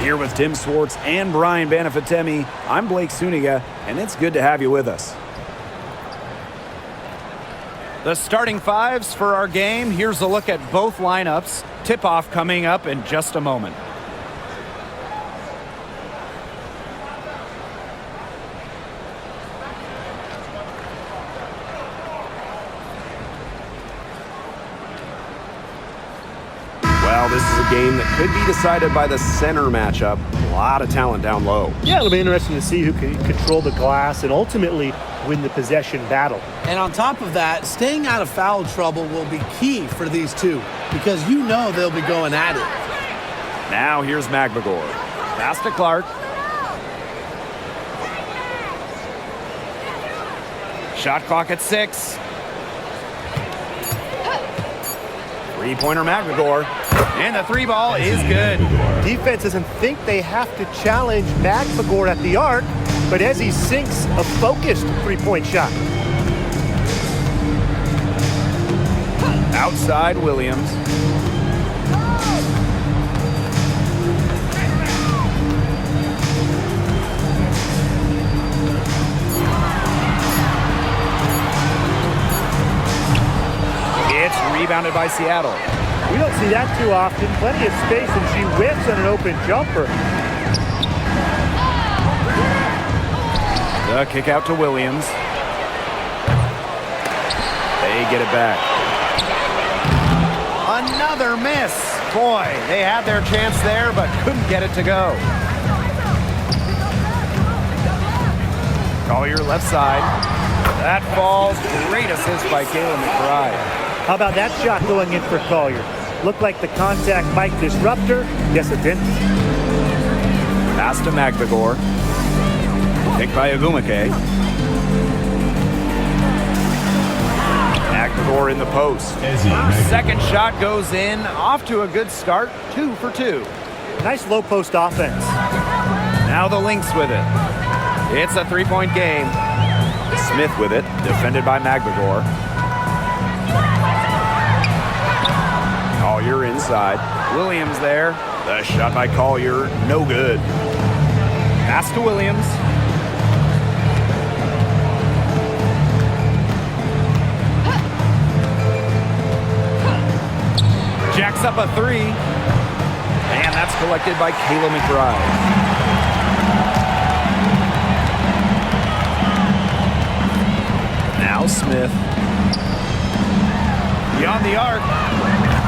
Here with Tim Swartz and Brian Banafitemi, I'm Blake Suniga, and it's good to have you with us. The starting fives for our game. Here's a look at both lineups. Tip-off coming up in just a moment. Well, this is a game that could be decided by the center matchup. A lot of talent down low. Yeah, it'll be interesting to see who can control the glass and ultimately win the possession battle. And on top of that, staying out of foul trouble will be key for these two because you know they'll be going at it. Now here's McBagor. Pass to Clark. Shot clock at 6. Three-pointer McBagor. And the three ball is good. Defense doesn't think they have to challenge McBagor at the arc, but as he sinks a focused three-point shot. Outside Williams. It's rebounded by Seattle. We don't see that too often. Plenty of space, and she whips on an open jumper. The kick out to Williams. They get it back. Another miss. Boy, they had their chance there, but couldn't get it to go. Collier left side. That falls. Great assist by Kayla McBride. How about that shot going in for Collier? Looked like the contact might disrupt her. Yes, it didn't. Pass to McBagor. Picked by Ogumake. McBagor in the post. Second shot goes in. Off to a good start. 2 for 2. Nice low post offense. Now the Lynx with it. It's a three-point game. Smith with it. Defended by McBagor. Collier inside. Williams there. The shot by Collier, no good. Pass to Williams. Jacks up a 3. And that's collected by Kayla McBride. Now Smith. Beyond the arc.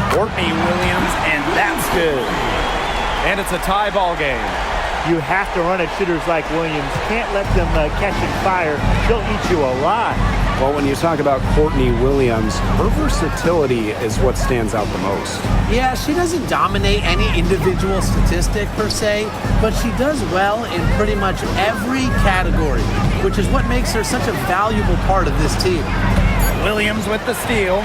Courtney Williams, and that's good. And it's a tie ball game. You have to run at shooters like Williams. Can't let them catching fire. She'll eat you alive. Well, when you talk about Courtney Williams, her versatility is what stands out the most. Yeah, she doesn't dominate any individual statistic per se, but she does well in pretty much every category, which is what makes her such a valuable part of this team. Williams with the steal.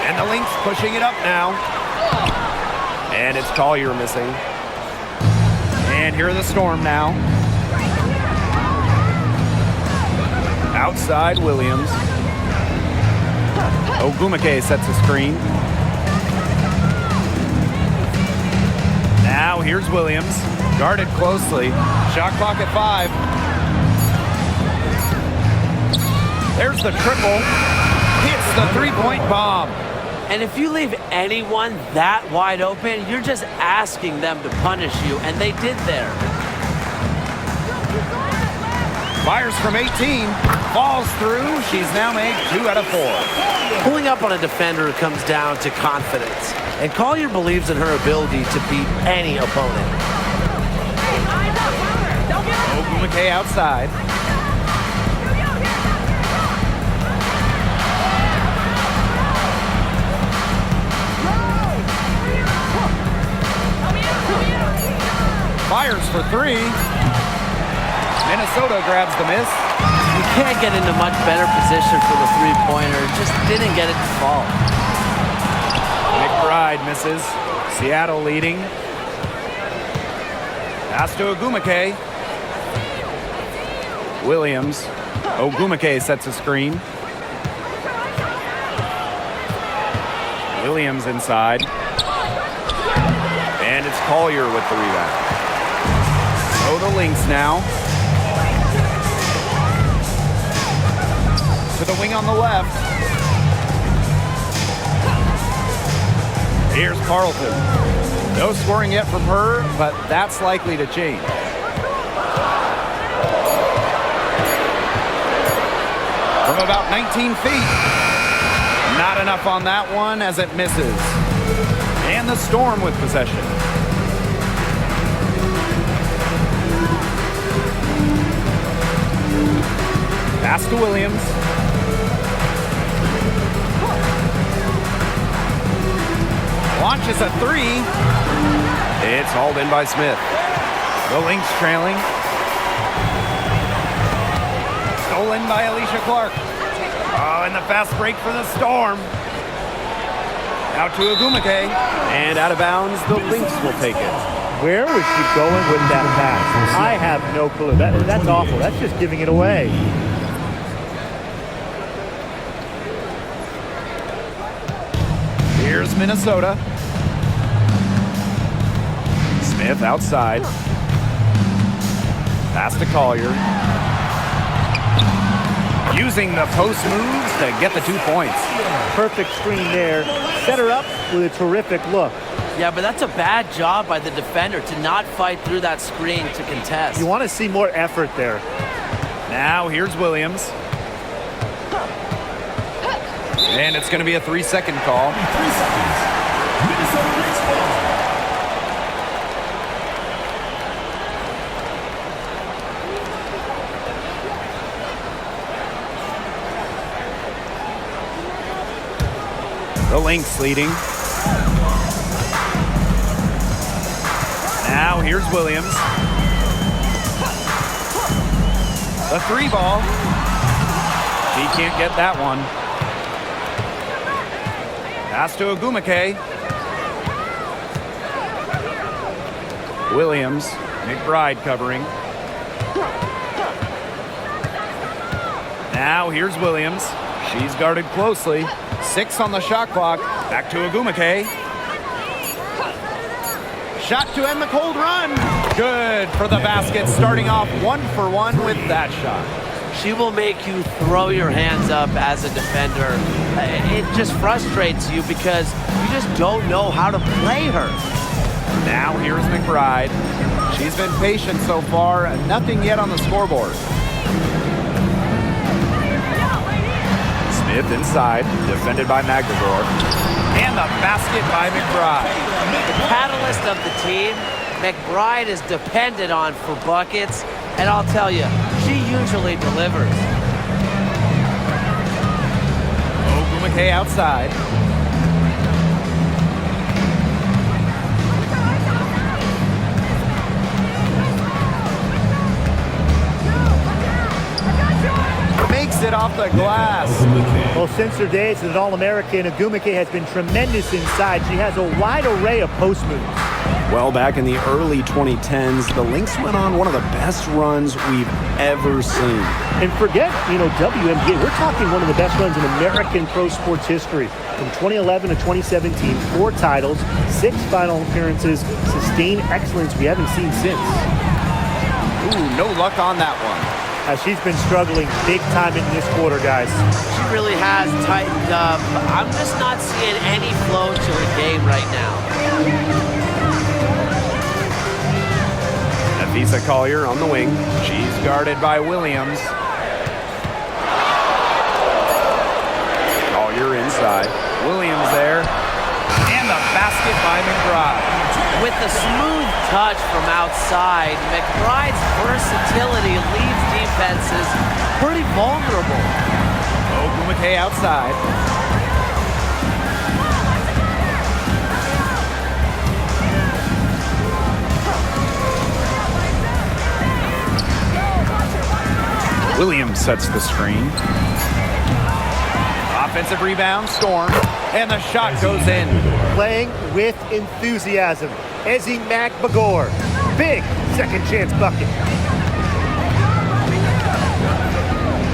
And the Lynx pushing it up now. And it's Collier missing. And here are the Storm now. Outside Williams. Ogumake sets a screen. Now here's Williams. Guarded closely. Shot clock at 5. There's the triple. Hits the three-point bomb. And if you leave anyone that wide open, you're just asking them to punish you, and they did there. Fires from 18, falls through. She's now made 2 out of 4. Pulling up on a defender comes down to confidence, and Collier believes in her ability to beat any opponent. Ogumake outside. Fires for 3. Minnesota grabs the miss. You can't get into much better position for the three-pointer. Just didn't get it to fall. McBride misses. Seattle leading. Pass to Ogumake. Williams. Ogumake sets a screen. Williams inside. And it's Collier with the rebound. So the LYNX now. To the wing on the left. Here's Carlton. No scoring yet from her, but that's likely to change. From about 19 feet. Not enough on that one as it misses. And the Storm with possession. Pass to Williams. Launches a three. It's hauled in by Smith. The LYNX trailing. Stolen by Alicia Clark. Oh, and the fast break for the Storm. Out to Agumake. And out of bounds, the LYNX will take it. Where was she going with that pass? I have no clue. That's awful. That's just giving it away. Here's Minnesota. Smith outside. Pass to Collier. Using the post moves to get the 2 points. Perfect screen there. Set her up with a terrific look. Yeah, but that's a bad job by the defender to not fight through that screen to contest. You want to see more effort there. Now here's Williams. And it's going to be a 3-second call. 3 seconds. Minnesota LYNX ball. The LYNX leading. Now here's Williams. The 3 ball. She can't get that one. Pass to Agumake. Williams. McBride covering. Now here's Williams. She's guarded closely. 6 on the shot clock. Back to Agumake. Shot to end the cold run. Good for the basket. Starting off 1 for 1 with that shot. She will make you throw your hands up as a defender. It just frustrates you because you just don't know how to play her. Now here's McBride. She's been patient so far, and nothing yet on the scoreboard. Smith inside, defended by McGregor. And the basket by McBride. The catalyst of the team, McBride is depended on for buckets, and I'll tell you, she usually delivers. Agumake outside. Makes it off the glass. Well, since her days as an All-American, Agumake has been tremendous inside. She has a wide array of post moves. Well, back in the early 2010s, the LYNX went on one of the best runs we've ever seen. And forget, WNBA, we're talking one of the best runs in American pro sports history. From 2011 to 2017, 4 titles, 6 final appearances, sustained excellence we haven't seen since. Ooh, no luck on that one. She's been struggling big time in this quarter, guys. She really has tightened up. I'm just not seeing any flow to her game right now. Nafisa Collier on the wing. She's guarded by Williams. Collier inside. Williams there. And the basket by McBride. With the smooth touch from outside, McBride's versatility leaves defenses pretty vulnerable. Agumake outside. Williams sets the screen. Offensive rebound, Storm, and the shot goes in. Playing with enthusiasm. Ezzy McBagor, big second chance bucket.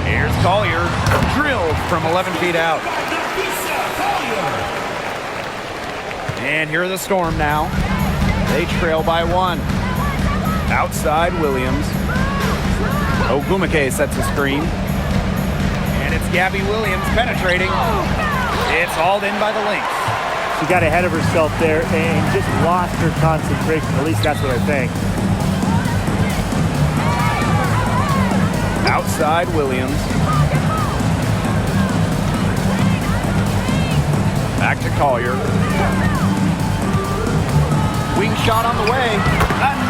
Here's Collier, drilled from 11 feet out. And here are the Storm now. They trail by 1. Outside Williams. Ogumake sets a screen. And it's Gabby Williams penetrating. It's hauled in by the Lynx. She got ahead of herself there and just lost her concentration. At least that's what I think. Outside Williams. Back to Collier. Wing shot on the way.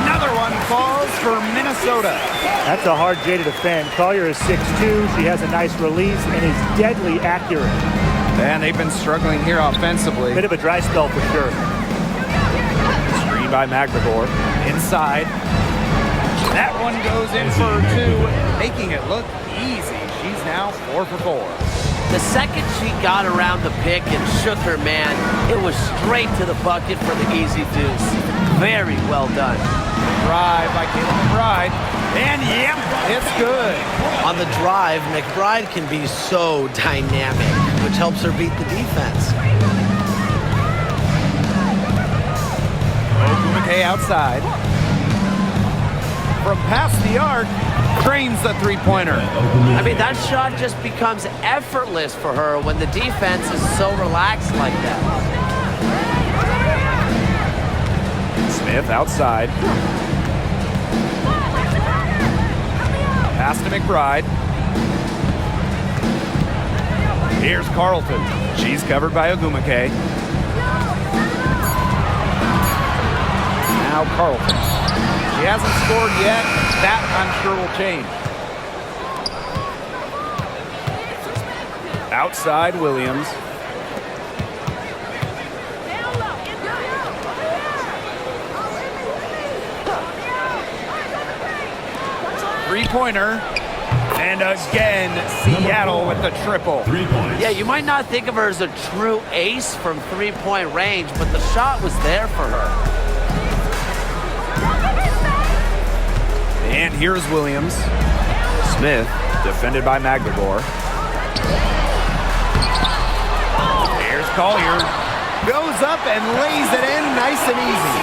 Another one falls for Minnesota. That's a hard J to defend. Collier is 6'2". She has a nice release and is deadly accurate. And they've been struggling here offensively. Bit of a dry spell for sure. Screen by McGregor. Inside. That one goes in for 2, making it look easy. She's now 4 for 4. The second she got around the pick and shook her man, it was straight to the bucket for the easy deuce. Very well done. Drive by Caleb McBride. And yep, it's good. On the drive, McBride can be so dynamic, which helps her beat the defense. Ogumake outside. From past the arc, drains the three-pointer. I mean, that shot just becomes effortless for her when the defense is so relaxed like that. Smith outside. Pass to McBride. Here's Carlton. She's covered by Ogumake. Now Carlton. She hasn't scored yet. That, I'm sure, will change. Outside Williams. Three-pointer. And again, Seattle with the triple. 3 points. Yeah, you might not think of her as a true ace from three-point range, but the shot was there for her. And here's Williams. Smith, defended by McGregor. Here's Collier. Goes up and lays it in nice and easy.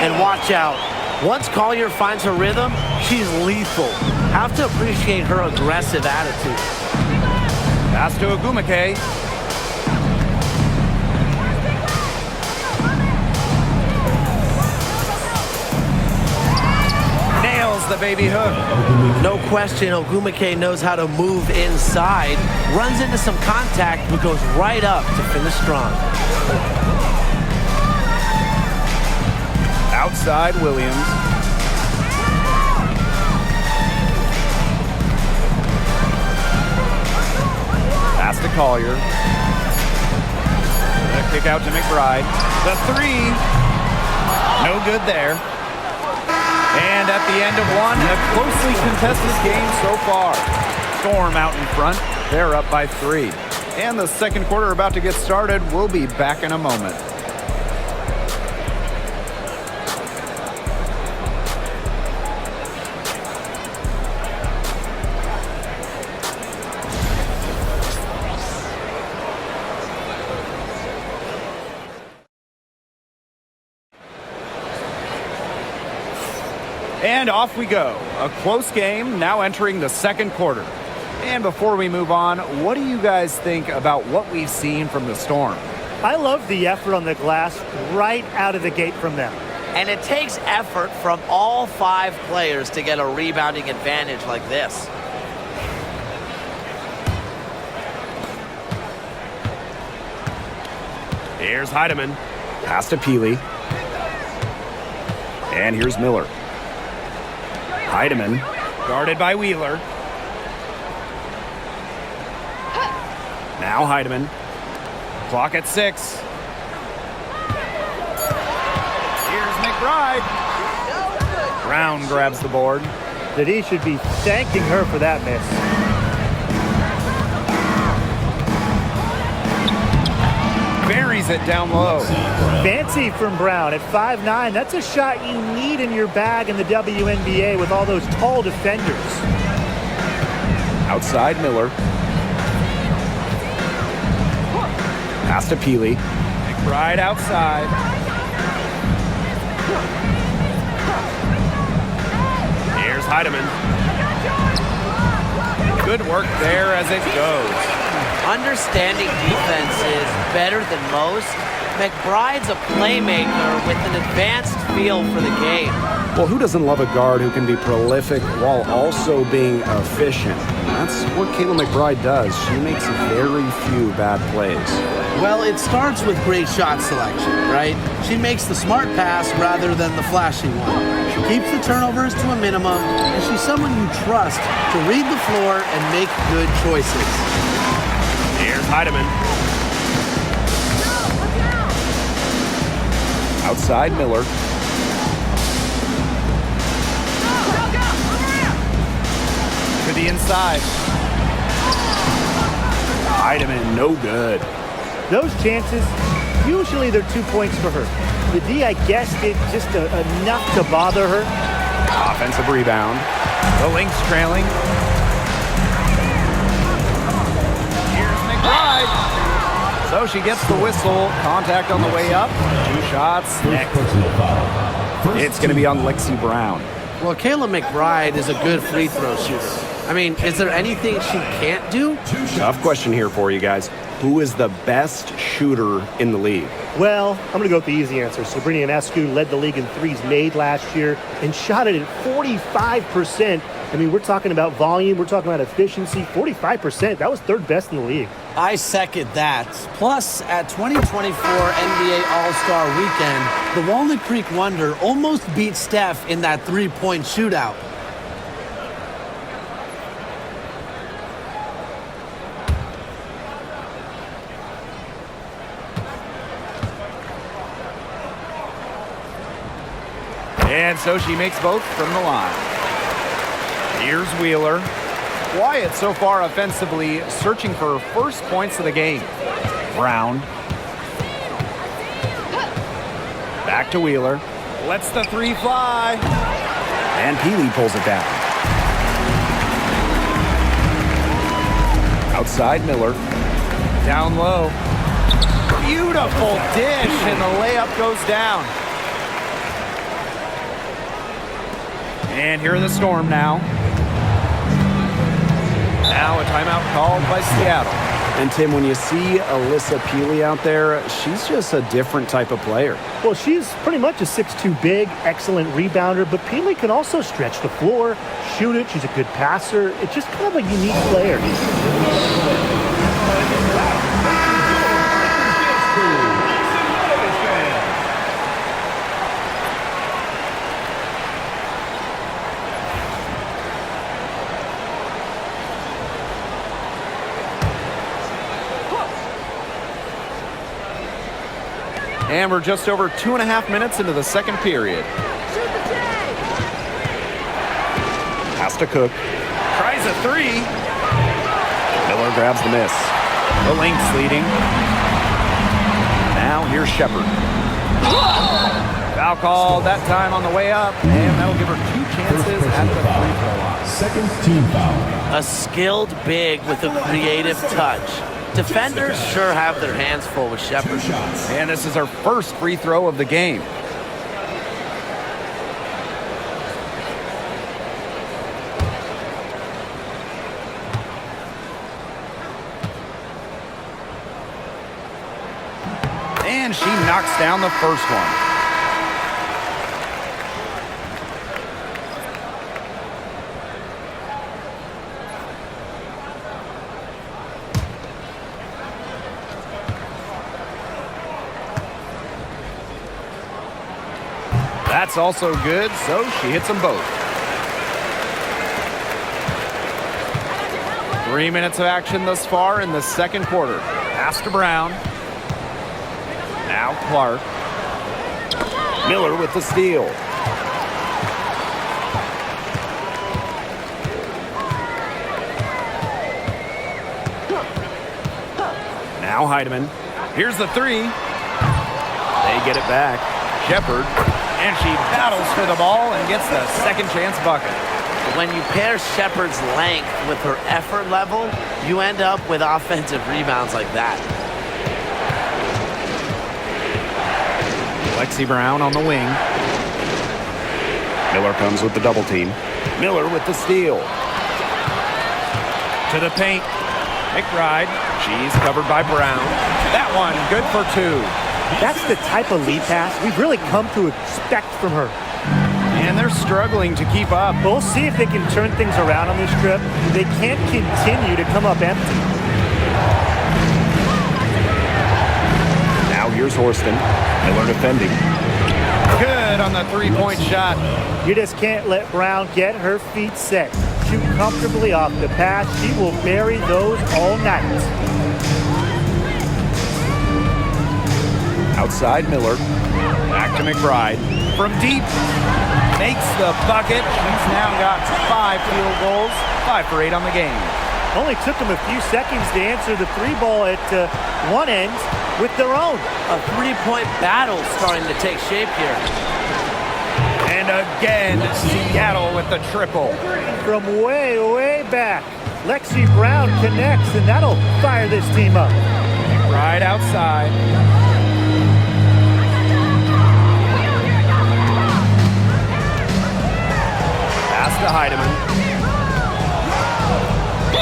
And watch out. Once Collier finds her rhythm, she's lethal. Have to appreciate her aggressive attitude. Pass to Ogumake. Nails the baby hook. No question, Ogumake knows how to move inside, runs into some contact, but goes right up to finish strong. Outside Williams. Pass to Collier. The kick out to McBride. The three. No good there. And at the end of one, a closely contested game so far. Storm out in front. They're up by 3. And the second quarter about to get started. We'll be back in a moment. And off we go. A close game now entering the second quarter. And before we move on, what do you guys think about what we've seen from the Storm? I love the effort on the glass right out of the gate from them. And it takes effort from all 5 players to get a rebounding advantage like this. Here's Heidemann. Pass to Peely. And here's Miller. Heidemann, guarded by Wheeler. Now Heidemann. Clock at 6. Here's McBride. Brown grabs the board. That he should be thanking her for that miss. Buries it down low. Fancy from Brown at 5'9". That's a shot you need in your bag in the WNBA with all those tall defenders. Outside Miller. Pass to Peely. McBride outside. Heidemann. Good work there as it goes. Understanding defense is better than most. McBride's a playmaker with an advanced feel for the game. Well, who doesn't love a guard who can be prolific while also being efficient? That's what Kayla McBride does. She makes very few bad plays. Well, it starts with great shot selection, right? She makes the smart pass rather than the flashy one. She keeps the turnovers to a minimum, and she's someone you trust to read the floor and make good choices. Here's Heidemann. Outside Miller. To the inside. Heidemann, no good. Those chances, usually they're 2 points for her. The D, I guess, did just enough to bother her. Offensive rebound. The Lynx trailing. Here's McBride. So she gets the whistle. Contact on the way up. 2 shots. Next. Personal foul. It's going to be on Lexi Brown. Well, Kayla McBride is a good free throw shooter. I mean, is there anything she can't do? Tough question here for you guys. Who is the best shooter in the league? Well, I'm going to go with the easy answer. Sabrina Ionescu led the league in threes made last year and shot it at 45%. I mean, we're talking about volume. We're talking about efficiency. 45%. That was third best in the league. I second that. Plus, at 2024 NBA All-Star Weekend, the Walnut Creek Wonder almost beat Steph in that three-point shootout. And so she makes both from the line. Here's Wheeler. Quiet so far offensively, searching for her first points of the game. Brown. Back to Wheeler. Lets the 3 fly. And Peely pulls it down. Outside Miller. Down low. Beautiful dish, and the layup goes down. And here in the Storm now. Now a timeout called by Seattle. And Tim, when you see Alyssa Peely out there, she's just a different type of player. Well, she's pretty much a 6'2" big, excellent rebounder, but Peely can also stretch the floor, shoot it. She's a good passer. It's just kind of a unique player. And we're just over 2.5 minutes into the second period. Has to Cook. Tries a 3. Miller grabs the miss. The Lynx leading. Now here's Shepard. Foul call that time on the way up. And that'll give her 2 chances at the free throw line. Second team foul. A skilled big with a creative touch. Defenders sure have their hands full with Shepard. And this is her first free throw of the game. And she knocks down the first one. That's also good, so she hits them both. 3 minutes of action thus far in the second quarter. Pass to Brown. Now Clark. Miller with the steal. Now Heidemann. Here's the 3. They get it back. Shepard. And she battles for the ball and gets the second chance bucket. When you pair Shepard's length with her effort level, you end up with offensive rebounds like that. Lexi Brown on the wing. Miller comes with the double team. Miller with the steal. To the paint. McBride. She's covered by Brown. That one, good for 2. That's the type of lead pass we've really come to expect from her. And they're struggling to keep up. We'll see if they can turn things around on this trip. They can't continue to come up empty. Now here's Horston. Miller defending. Good on the three-point shot. You just can't let Brown get her feet set. Shoot comfortably off the pass. She will bury those all night. Outside Miller. Back to McBride. From deep. Makes the bucket. She's now got 5 field goals. 5 for 8 on the game. Only took them a few seconds to answer the 3-ball at one end with their own. A 3-point battle starting to take shape here. And again, Seattle with the triple. From way, way back, Lexi Brown connects, and that'll fire this team up. Right outside. Pass to Heidemann.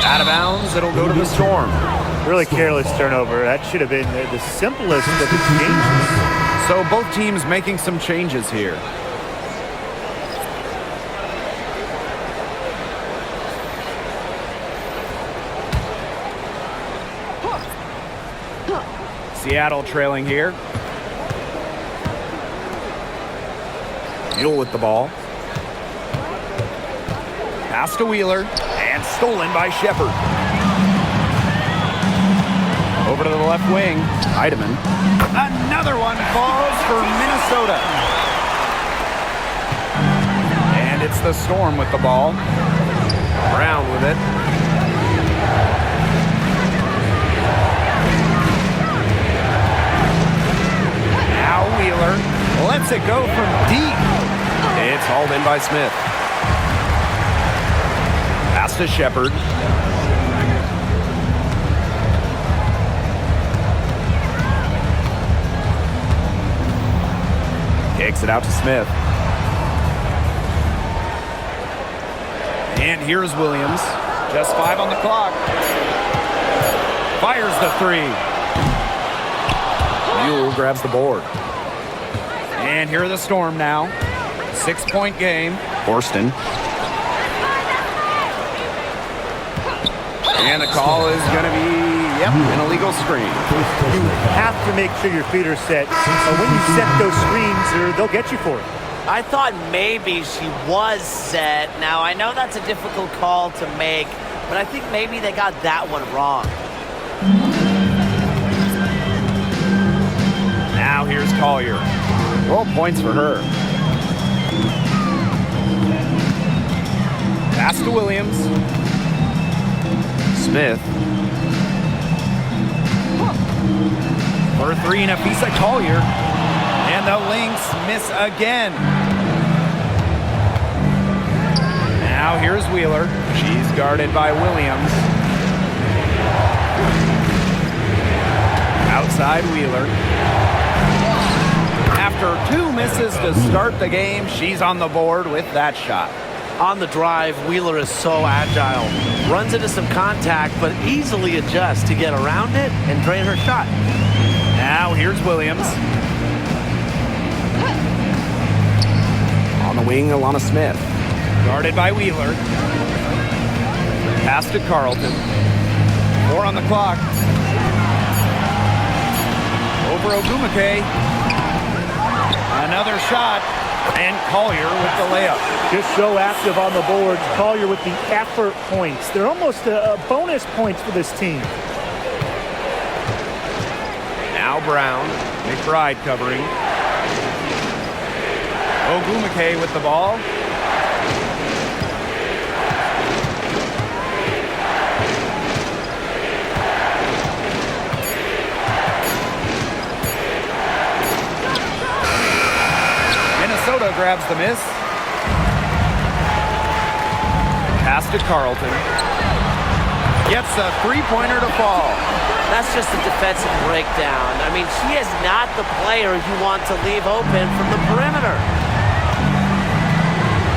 Out of bounds, it'll go to the Storm. Really careless turnover. That should have been the simplest of the changes. So both teams making some changes here. Seattle trailing here. Mule with the ball. Pass to Wheeler. And stolen by Shepard. Over to the left wing. Heidemann. Another one falls for Minnesota. And it's the Storm with the ball. Brown with it. Now Wheeler lets it go from deep. It's hauled in by Smith. Pass to Shepard. Kicks it out to Smith. And here's Williams. Just 5 on the clock. Fires the 3. Mule grabs the board. And here are the Storm now. 6-point game. Horston. And the call is going to be, an illegal screen. You have to make sure your feet are set. When you set those screens, they'll get you for it. I thought maybe she was set. Now, I know that's a difficult call to make, but I think maybe they got that one wrong. Now here's Collier. 12 points for her. Pass to Williams. Smith. For 3, Nafisa Collier. And the Lynx miss again. Now here's Wheeler. She's guarded by Williams. Outside Wheeler. After 2 misses to start the game, she's on the board with that shot. On the drive, Wheeler is so agile. Runs into some contact, but easily adjusts to get around it and drain her shot. Now here's Williams. On the wing, Alana Smith. Guarded by Wheeler. Pass to Carlton. 4 on the clock. Over Ogumake. Another shot. And Collier with the layup. Just so active on the boards. Collier with the effort points. They're almost bonus points for this team. Now Brown. McBride covering. Ogumake with the ball. Minnesota grabs the miss. Pass to Carlton. Gets a 3-pointer to fall. That's just a defensive breakdown. I mean, she is not the player you want to leave open from the perimeter.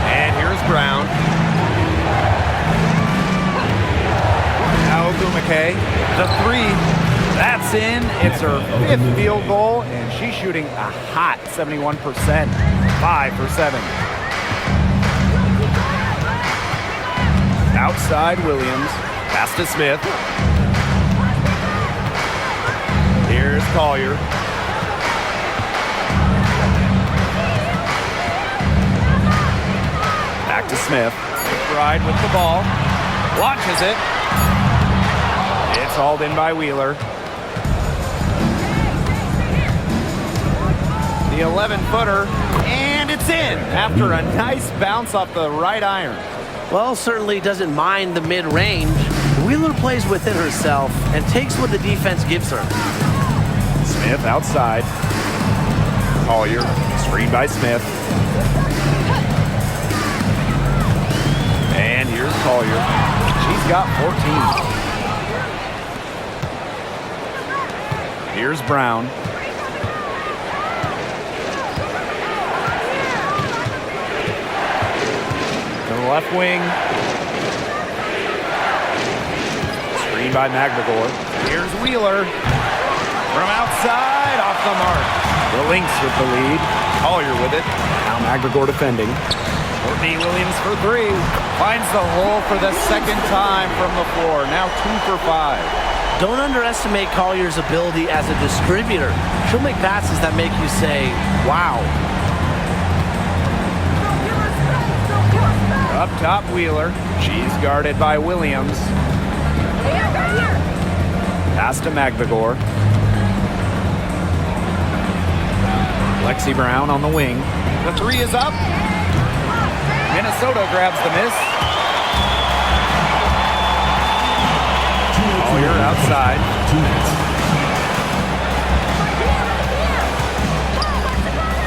And here's Brown. Ogumake. The three, that's in. It's her 5th field goal, and she's shooting a hot 71%. 5 for 7. Outside Williams. Pass to Smith. Here's Collier. Back to Smith. McBride with the ball. Launches it. It's hauled in by Wheeler. The 11-footer, and it's in after a nice bounce off the right iron. Well, certainly doesn't mind the mid-range. Wheeler plays within herself and takes what the defense gives her. Smith outside. Collier, screen by Smith. And here's Collier. She's got 14. Here's Brown. To the left wing. Screen by McGregor. Here's Wheeler. From outside, off the mark. The Lynx with the lead. Collier with it. Now McGregor defending. Courtney Williams for 3. Finds the hole for the 2nd time from the floor. Now 2 for 5. Don't underestimate Collier's ability as a distributor. She'll make passes that make you say, wow. Up top, Wheeler. She's guarded by Williams. Pass to McGregor. Lexi Brown on the wing. The 3 is up. Minnesota grabs the miss. Collier outside.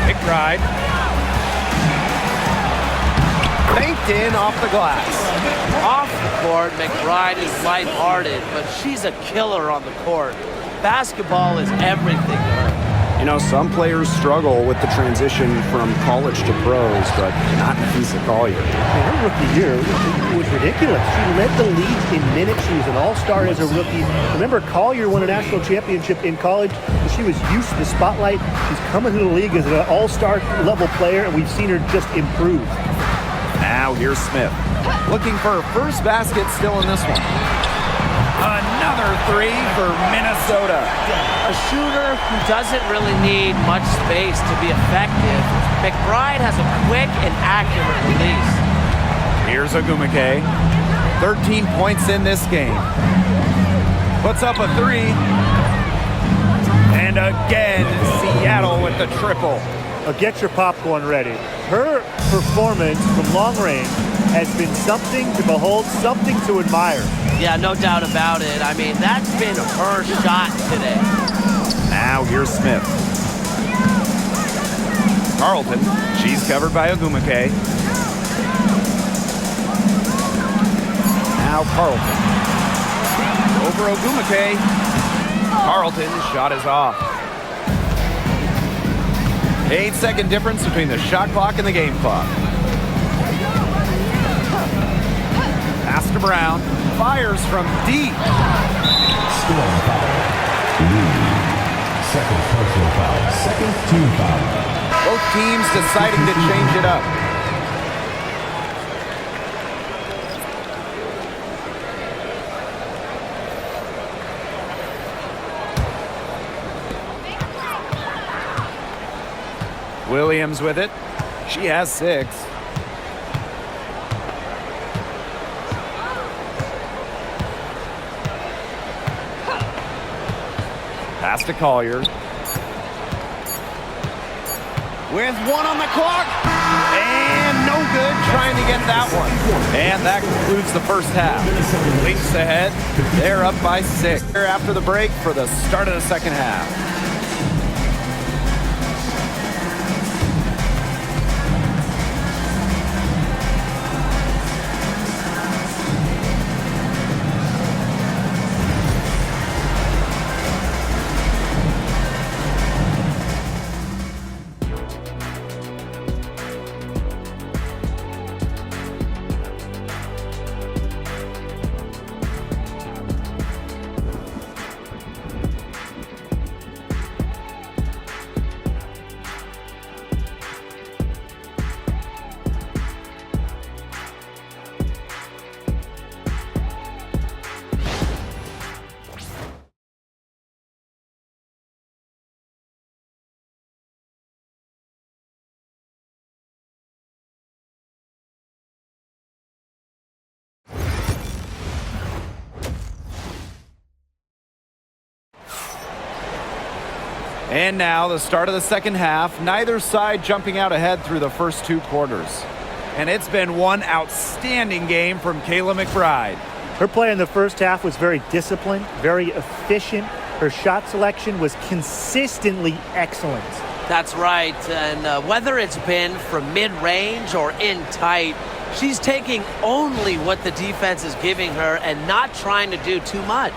McBride. Banked in off the glass. Off the court, McBride is lighthearted, but she's a killer on the court. Basketball is everything to her. You know, some players struggle with the transition from college to pros, but not Nafisa Collier. Her rookie year was ridiculous. She led the league in minutes. She was an all-star as a rookie. Remember, Collier won a national championship in college. She was used to the spotlight. She's coming to the league as an all-star level player, and we've seen her just improve. Now here's Smith. Looking for her first basket still in this one. Another 3 for Minnesota. A shooter who doesn't really need much space to be effective. McBride has a quick and accurate release. Here's Ogumake. 13 points in this game. Puts up a 3. And again, Seattle with the triple. Now get your popcorn ready. Her performance from long range has been something to behold, something to admire. Yeah, no doubt about it. I mean, that's been her shot today. Now here's Smith. Carlton. She's covered by Ogumake. Now Carlton. Over Ogumake. Carlton's shot is off. 8-second difference between the shot clock and the game clock. Pass to Brown. Fires from deep. Scoring foul. Lead. Second personal foul. Second team foul. Both teams deciding to change it up. Williams with it. She has 6. Pass to Collier. With 1 on the clock. And no good trying to get that one. And that concludes the first half. Lynx ahead. They're up by 6. After the break for the start of the second half. And now the start of the second half. Neither side jumping out ahead through the first 2 quarters. And it's been one outstanding game from Kayla McBride. Her play in the first half was very disciplined, very efficient. Her shot selection was consistently excellent. That's right, and whether it's been from mid-range or in tight, she's taking only what the defense is giving her and not trying to do too much.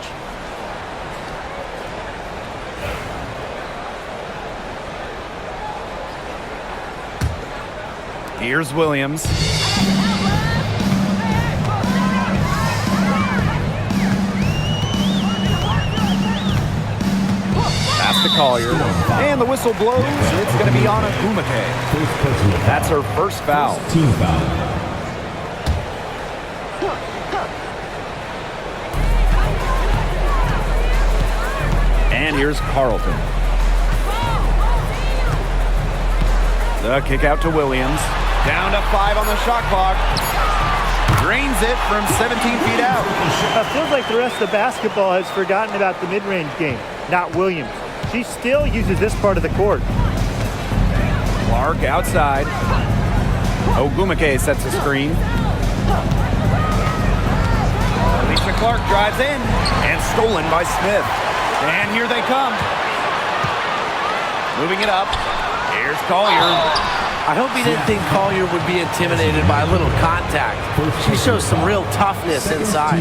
Here's Williams. Pass to Collier. And the whistle blows. It's going to be on Agumake. That's her first foul. Team foul. And here's Carlton. The kick out to Williams. Down to 5 on the shot clock. Drains it from 17 feet out. It feels like the rest of basketball has forgotten about the mid-range game, not Williams. She still uses this part of the court. Clark outside. Ogumake sets a screen. Alicia Clark drives in and stolen by Smith. And here they come. Moving it up. Here's Collier. I hope he didn't think Collier would be intimidated by a little contact. She shows some real toughness inside.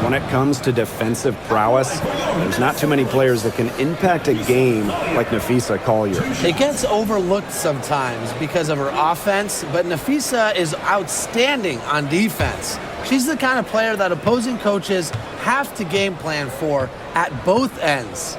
When it comes to defensive prowess, there's not too many players that can impact a game like Nafisa Collier. It gets overlooked sometimes because of her offense, but Nafisa is outstanding on defense. She's the kind of player that opposing coaches have to game plan for at both ends.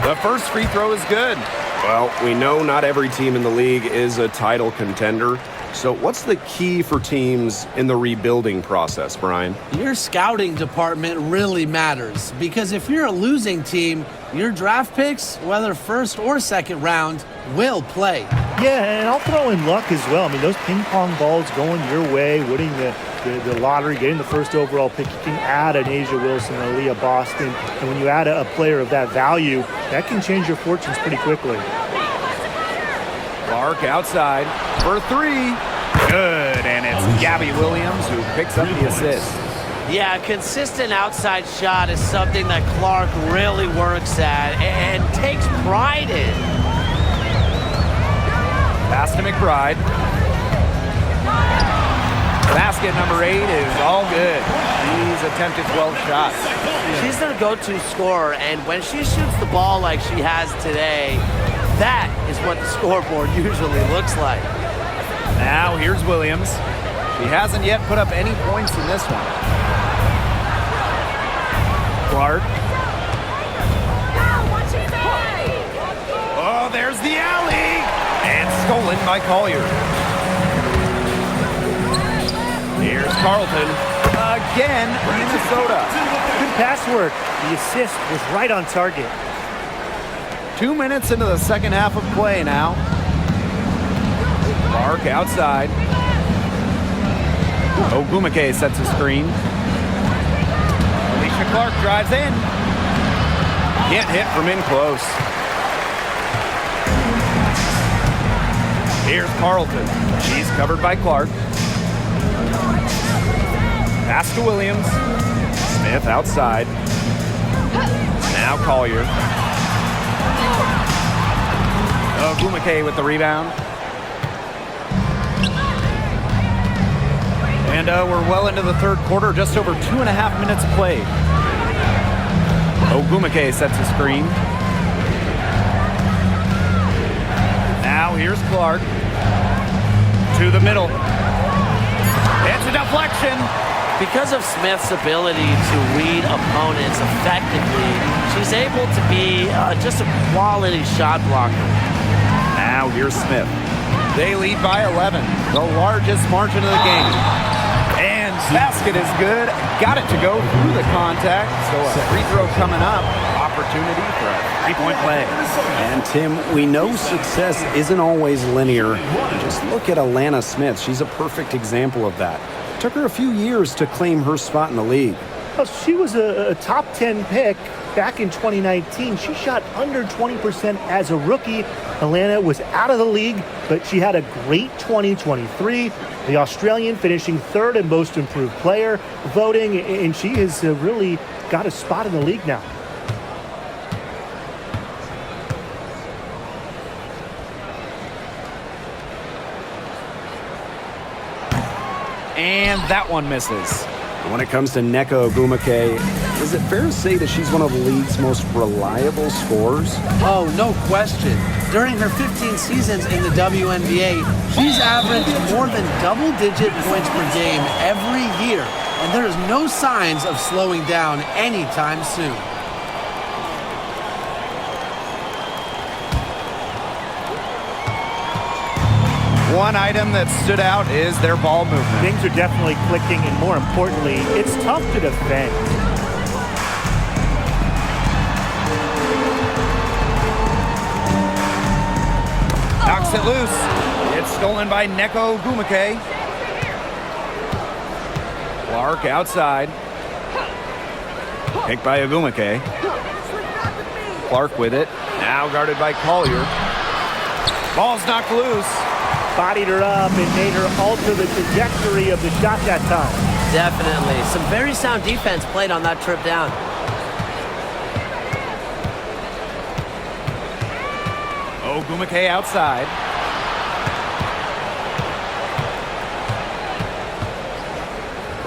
The first free throw is good. Well, we know not every team in the league is a title contender. So what's the key for teams in the rebuilding process, Brian? Your scouting department really matters because if you're a losing team, your draft picks, whether first or second round, will play. Yeah, and I'll throw in luck as well. I mean, those ping pong balls going your way, winning the lottery, getting the first overall pick, you can add an Asia Wilson or Leah Boston. And when you add a player of that value, that can change your fortunes pretty quickly. Clark outside for 3. Good, and it's Gabby Williams who picks up the assist. Yeah, a consistent outside shot is something that Clark really works at and takes pride in. Pass to McBride. Basket number 8 is all good. She's attempted 12 shots. She's their go-to scorer, and when she shoots the ball like she has today, that is what the scoreboard usually looks like. Now here's Williams. She hasn't yet put up any points in this one. Clark. Oh, there's the alley! And stolen by Collier. Here's Carlton. Again, Minnesota. Good pass work. The assist was right on target. 2 minutes into the second half of play now. Clark outside. Ogumake sets a screen. Alicia Clark drives in. Can't hit from in close. Here's Carlton. She's covered by Clark. Pass to Williams. Smith outside. Now Collier. Ogumake with the rebound. And we're well into the third quarter, just over 2.5 minutes played. Ogumake sets a screen. Now here's Clark. To the middle. It's a deflection. Because of Smith's ability to read opponents effectively, she's able to be just a quality shot blocker. Now here's Smith. They lead by 11, the largest margin of the game. And basket is good. Got it to go through the contact. So a free throw coming up. Opportunity for a three-point play. And Tim, we know success isn't always linear. Just look at Alana Smith. She's a perfect example of that. Took her a few years to claim her spot in the league. Well, she was a top 10 pick back in 2019. She shot under 20% as a rookie. Atlanta was out of the league, but she had a great 2023. The Australian finishing third in most improved player voting, and she has really got a spot in the league now. And that one misses. When it comes to Nneka Ogwumike, is it fair to say that she's one of the league's most reliable scorers? Oh, no question. During her 15 seasons in the WNBA, she's averaged more than double-digit points per game every year, and there is no signs of slowing down anytime soon. One item that stood out is their ball movement. Things are definitely clicking, and more importantly, it's tough to defend. Knocks it loose. It's stolen by Nneka Ogwumike. Clark outside. Picked by Ogwumike. Clark with it. Now guarded by Collier. Ball's knocked loose. Bodied her up and made her alter the trajectory of the shot that time. Definitely. Some very sound defense played on that trip down. Ogwumike outside.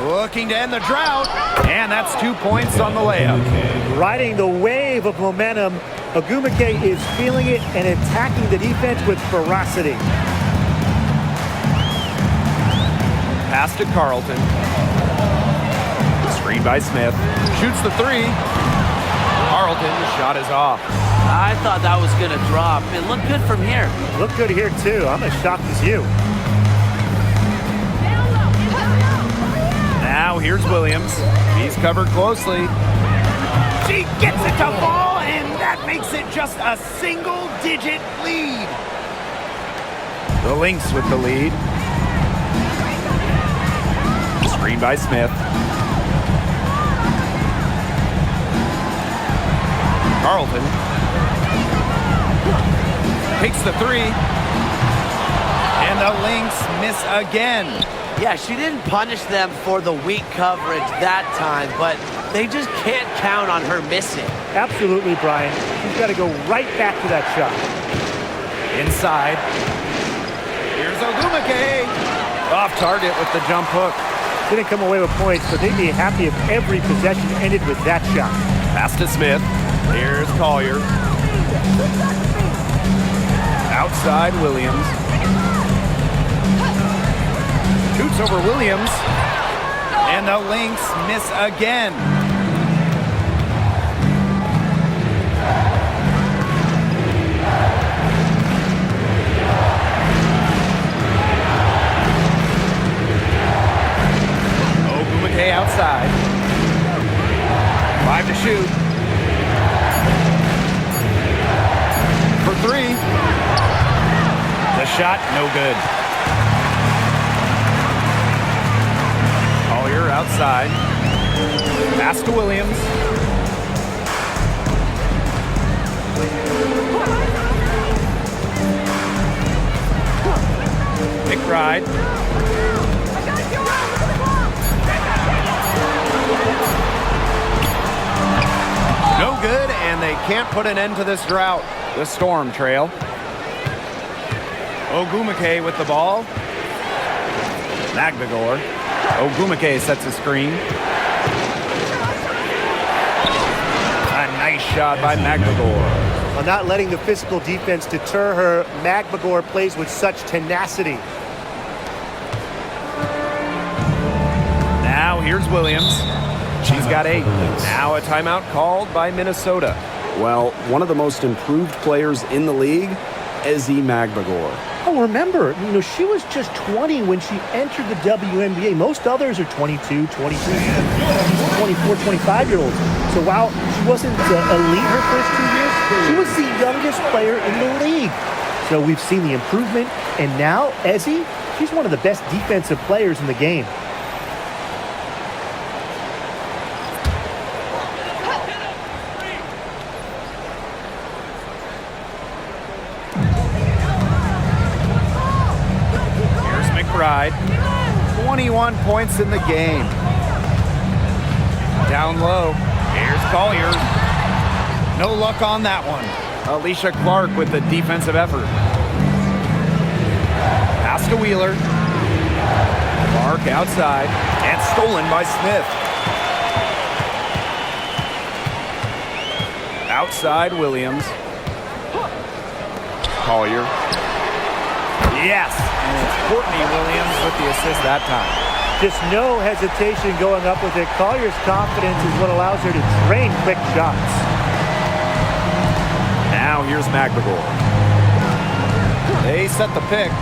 Looking to end the drought. And that's 2 points on the layup. Riding the wave of momentum, Ogwumike is feeling it and attacking the defense with ferocity. Pass to Carlton. Screen by Smith. Shoots the three. Carlton, the shot is off. I thought that was going to drop. It looked good from here. Look good here, too. I'm as shocked as you. Now here's Williams. He's covered closely. She gets it to fall, and that makes it just a single-digit lead. The Lynx with the lead. Screen by Smith. Carlton takes the three. And the Lynx miss again. Yeah, she didn't punish them for the weak coverage that time, but they just can't count on her missing. Absolutely, Brian. She's got to go right back to that shot. Inside. Here's Ogwumike. Off target with the jump hook. Didn't come away with points, but they'd be happy if every possession ended with that shot. Pass to Smith. Here's Collier. Outside Williams. Shoots over Williams. And the Lynx miss again. Ogwumike outside. 5 to shoot. For three. The shot, no good. Collier outside. Pass to Williams. McBride. No good, and they can't put an end to this drought. The Storm trail. Ogwumike with the ball. Magbagor. Ogwumike sets a screen. A nice shot by Magbagor. While not letting the physical defense deter her, Magbagor plays with such tenacity. Now here's Williams. She's got 8. Now a timeout called by Minnesota. Well, one of the most improved players in the league, Ezi Magbagor. Oh, remember, she was just 20 when she entered the WNBA. Most others are 22, 23, 24, 25-year-olds. So while she wasn't elite her first 2 years, she was the youngest player in the league. So we've seen the improvement, and now Ezi, she's one of the best defensive players in the game. 21 points in the game. Down low. Here's Collier. No luck on that one. Alicia Clark with the defensive effort. Pass to Wheeler. Clark outside. And stolen by Smith. Outside Williams. Collier. Yes. And it's Courtney Williams with the assist that time. Just no hesitation going up with it. Collier's confidence is what allows her to drain quick shots. Now here's McBagor. They set the pick.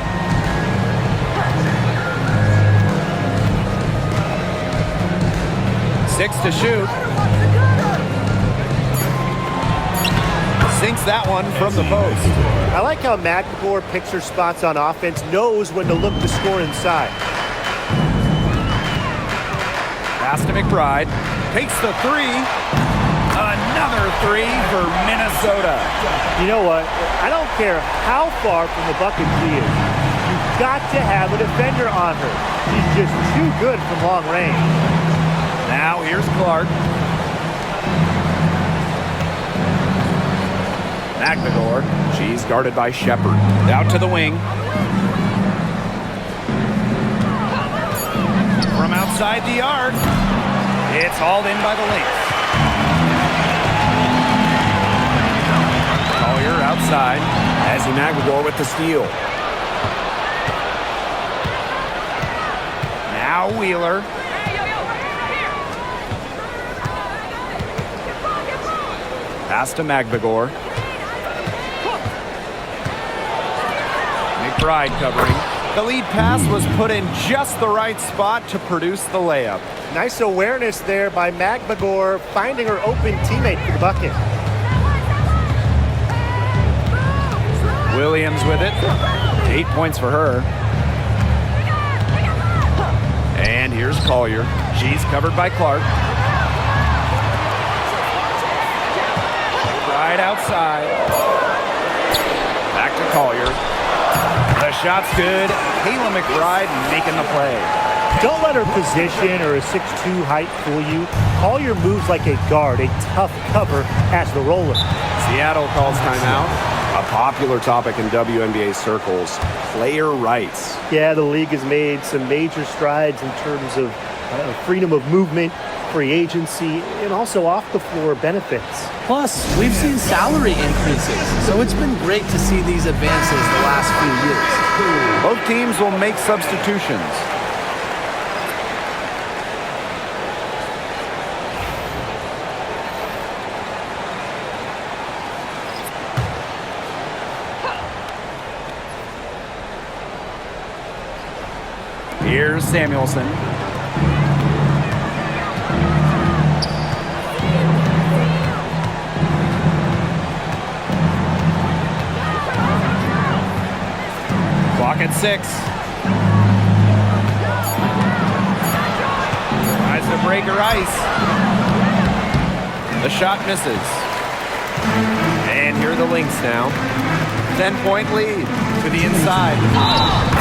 Six to shoot. Sinks that one from the post. I like how McBagor picks her spots on offense, knows when to look to score inside. Pass to McBride. Takes the three. Another three for Minnesota. You know what? I don't care how far from the bucket she is. You've got to have a defender on her. She's just too good from long range. Now here's Clark. McBagor. She's guarded by Shepard. Out to the wing. From outside the arc. It's hauled in by the Lynx. Collier outside. As McBagor with the steal. Now Wheeler. Pass to McBagor. McBride covering. The lead pass was put in just the right spot to produce the layup. Nice awareness there by McBagor, finding her open teammate for the bucket. Williams with it. 8 points for her. And here's Collier. She's covered by Clark. Right outside. Back to Collier. The shot's good. Kayla McBride making the play. Don't let her position or a 6'2" height fool you. Collier moves like a guard, a tough cover as the roller. Seattle calls timeout. A popular topic in WNBA circles, player rights. Yeah, the league has made some major strides in terms of freedom of movement, free agency, and also off-the-floor benefits. Plus, we've seen salary increases, so it's been great to see these advances the last few years. Both teams will make substitutions. Here's Samuelson. Clock at 6. Tries to break her ice. The shot misses. And here are the Lynx now. 10-point lead to the inside.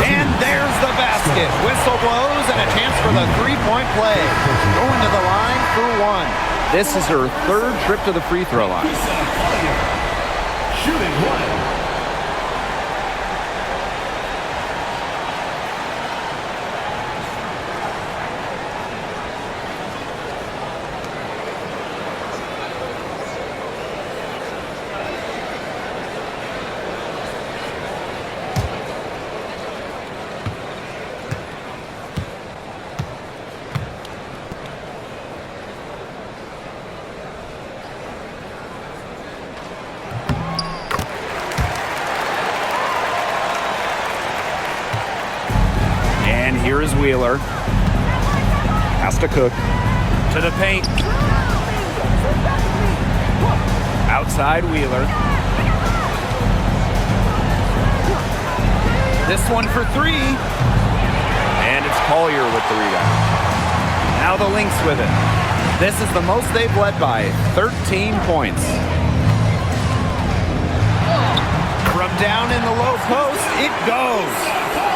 And there's the basket. Whistle blows and a chance for the three-point play. Going to the line for one. This is her third trip to the free throw line. Shooting one. Here is Wheeler. Has to Cook. To the paint. Outside Wheeler. This one for three. And it's Collier with the rebound. Now the Lynx with it. This is the most they've led by, 13 points. From down in the low post, it goes.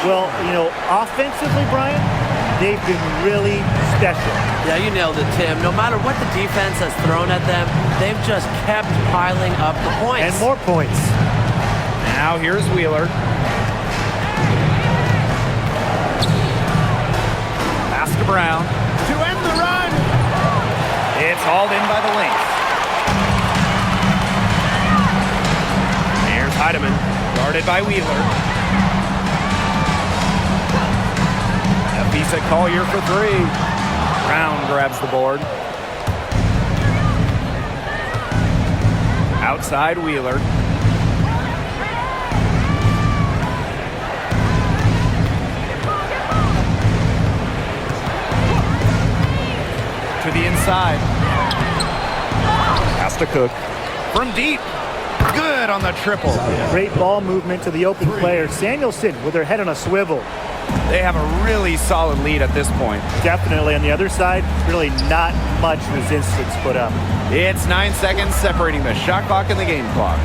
Well, you know, offensively, Brian, they've been really special. Yeah, you nailed it, Tim. No matter what the defense has thrown at them, they've just kept piling up the points. And more points. Now here's Wheeler. Pass to Brown. To end the run. It's hauled in by the LYNX. Here's Heidemann, guarded by Wheeler. Piece at Collier for three. Brown grabs the board. Outside Wheeler. To the inside. Has to Cook. From deep. Good on the triple. Great ball movement to the open player. Samuelson with her head on a swivel. They have a really solid lead at this point. Definitely on the other side, really not much resistance put up. It's 9 seconds separating the shot clock and the game clock.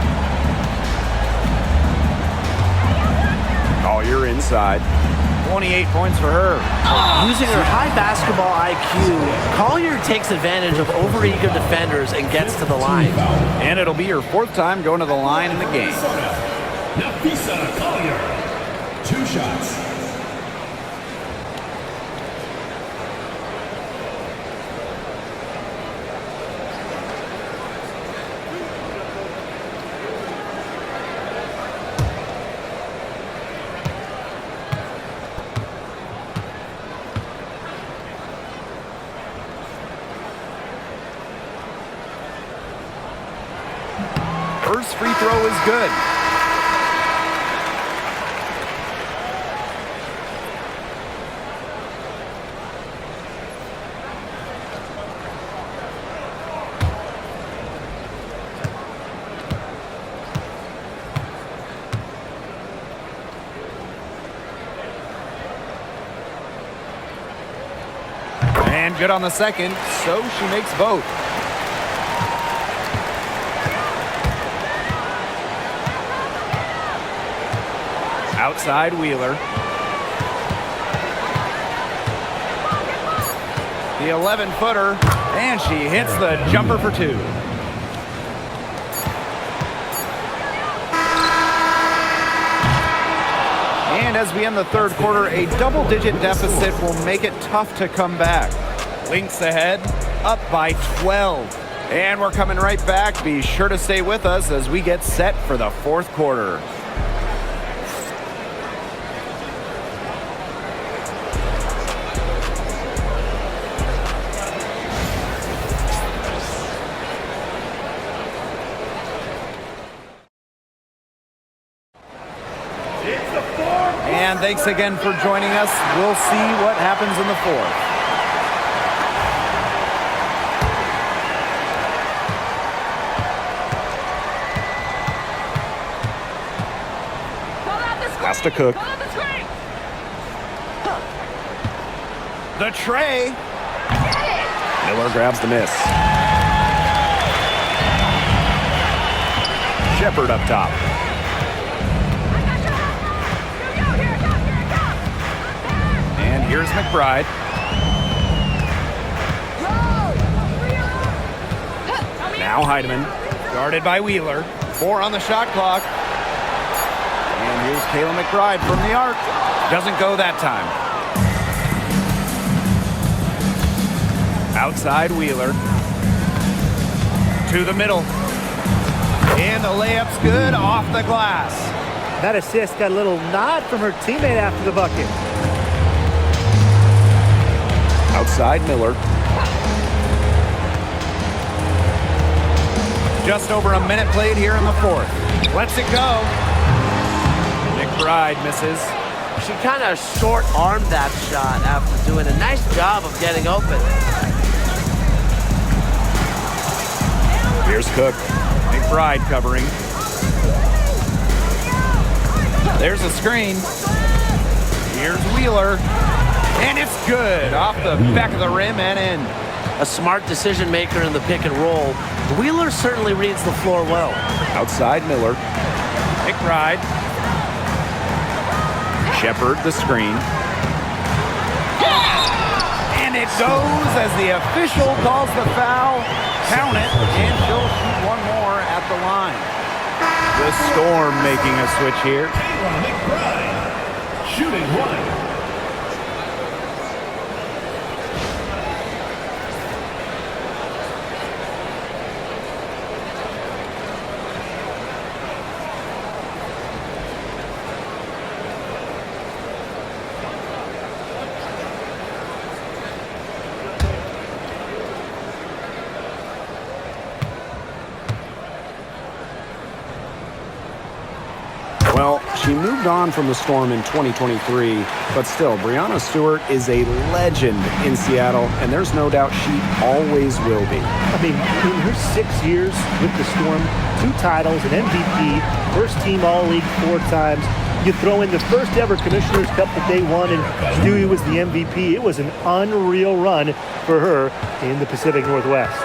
Collier inside. 28 points for her. Using her high basketball IQ, Collier takes advantage of overeager defenders and gets to the line. And it'll be her fourth time going to the line in the game. Nafisa Collier. 2 shots. First free throw is good. And good on the second, so she makes both. Outside Wheeler. The 11-footer, and she hits the jumper for 2. And as we end the third quarter, a double-digit deficit will make it tough to come back. LYNX ahead, up by 12. And we're coming right back. Be sure to stay with us as we get set for the fourth quarter. And thanks again for joining us. We'll see what happens in the fourth. Has to Cook. The tray. Miller grabs the miss. Shepard up top. And here's McBride. Now Heidemann. Guarded by Wheeler. 4 on the shot clock. And here's Kayla McBride from the arc. Doesn't go that time. Outside Wheeler. To the middle. And the layup's good off the glass. That assist got a little nod from her teammate after the bucket. Outside Miller. Just over a minute played here in the fourth. Lets it go. McBride misses. She kind of short-armed that shot after doing a nice job of getting open. Here's Cook. McBride covering. There's a screen. Here's Wheeler. And it's good. Off the back of the rim and in. A smart decision maker in the pick and roll. Wheeler certainly reads the floor well. Outside Miller. McBride. Shepard the screen. And it goes as the official calls the foul. Count it, and she'll shoot one more at the line. The Storm making a switch here. Kayla McBride, shooting one. Well, she moved on from the Storm in 2023, but still, Breanna Stewart is a legend in Seattle, and there's no doubt she always will be. I mean, in her 6 years with the Storm, 2 titles, an MVP, first team All-League 4 times. You throw in the first ever Commissioner's Cup that they won, and Stewie was the MVP. It was an unreal run for her in the Pacific Northwest.